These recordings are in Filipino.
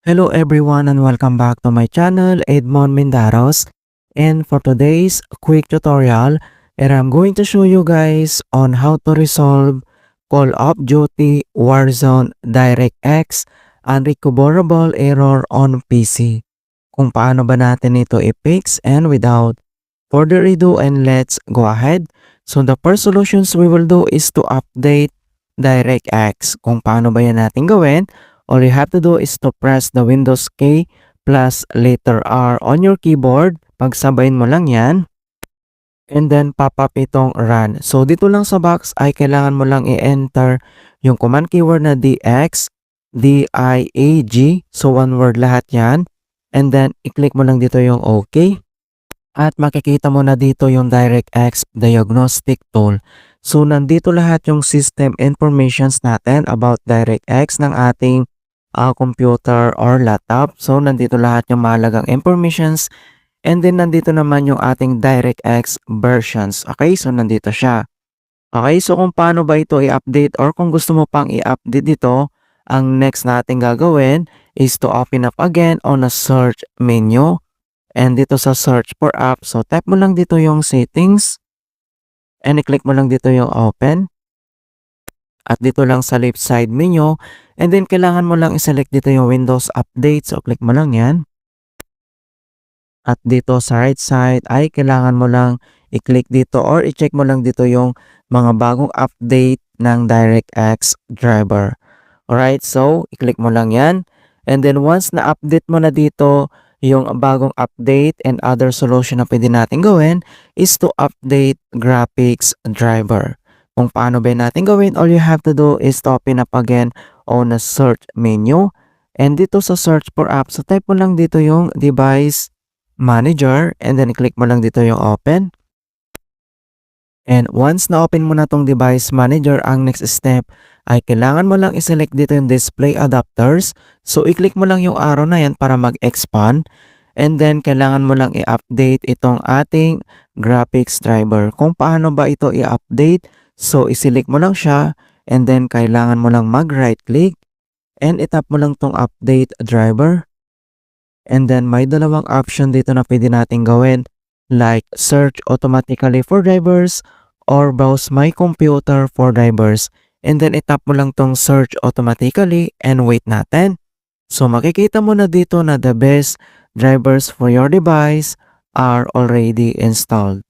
Hello everyone and welcome back to my channel, Edmond Mendaros. And for today's quick tutorial, I'm going to show you guys on how to resolve Call of Duty Warzone DirectX unrecoverable error on PC. Kung paano ba natin ito i-fix, and without further ado, and let's go ahead. So the first solutions we will do is to update DirectX. Kung paano ba yan natin gawin? All you have to do is to press the Windows key plus letter R on your keyboard. Pagsabayin mo lang yan. And then pop up itong run. So dito lang sa box ay kailangan mo lang i-enter yung command keyword na DX, DIAG. So one word lahat yan. And then i-click mo lang dito yung OK. At makikita mo na dito yung DirectX Diagnostic Tool. So nandito lahat yung system informations natin about DirectX ng ating computer or laptop. So nandito lahat yung mahalagang informations, and then nandito naman yung ating DirectX versions. Okay, so nandito siya. Okay, so kung paano ba ito i-update or kung gusto mo pang i-update dito, ang next natin gagawin is to open up again on a search menu. And dito sa search for app, so type mo lang dito yung settings and i-click mo lang dito yung open. At dito lang sa left side menu, and then kailangan mo lang i-select dito yung Windows Update. So click mo lang yan. At dito sa right side ay kailangan mo lang i-click dito or i-check mo lang dito yung mga bagong update ng DirectX driver. Alright, so i-click mo lang yan. And then once na-update mo na dito yung bagong update, and other solution na pwede natin gawin is to update graphics driver. Kung paano ba natin gawin, all you have to do is to open up again on a search menu. And dito sa search for apps, so type mo lang dito yung device manager, and then click mo lang dito yung open. And once na open mo na tong device manager, ang next step ay kailangan mo lang i-select dito yung display adapters. So i-click mo lang yung arrow na yan para mag-expand. And then kailangan mo lang i-update itong ating graphics driver. Kung paano ba ito i-update? So i-select mo lang siya, and then kailangan mo lang mag-right click and itap mo lang tong update driver. And then may dalawang option dito na pwede natin gawin, like search automatically for drivers or browse my computer for drivers. And then itap mo lang tong search automatically and wait natin. So makikita mo na dito na the best drivers for your device are already installed.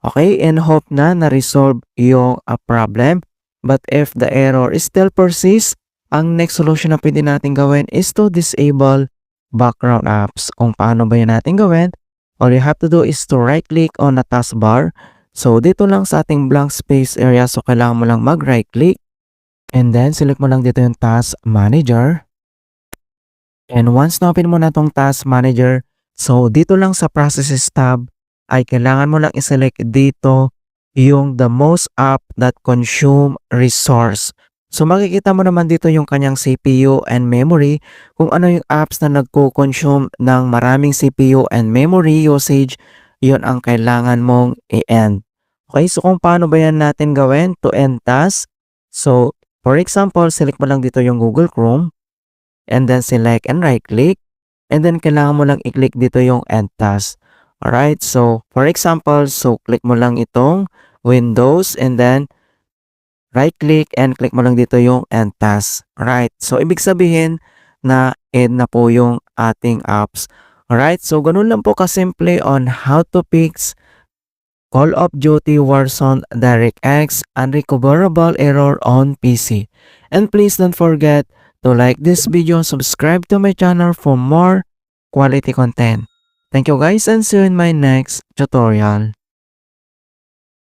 Okay, and hope na na-resolve yung problem. But if the error still persists, ang next solution na pwede natin gawin is to disable background apps. Kung paano ba yun natin gawin? All you have to do is to right click on the taskbar. So dito lang sa ating blank space area, so kailangan mo lang mag right click. And then select mo lang dito yung task manager. And once na open mo na tong task manager, so dito lang sa processes tab, ay kailangan mo lang i-select dito yung the most app that consume resource. So makikita mo naman dito yung kanyang CPU and memory, kung ano yung apps na nagko-consume ng maraming CPU and memory usage, yun ang kailangan mong i-end. Okay, so kung paano ba yan natin gawin to end task? So for example, select mo lang dito yung Google Chrome, and then select and right click, and then kailangan mo lang i-click dito yung end task. Alright, so for example, so click mo lang itong Windows, and then right click and click mo lang dito yung end task. Alright, so ibig sabihin na end na po yung ating apps. Alright, so ganun lang po kasimple on how to fix Call of Duty Warzone DirectX unrecoverable error on PC. And please don't forget to like this video and subscribe to my channel for more quality content. Thank you guys, and see you in my next tutorial.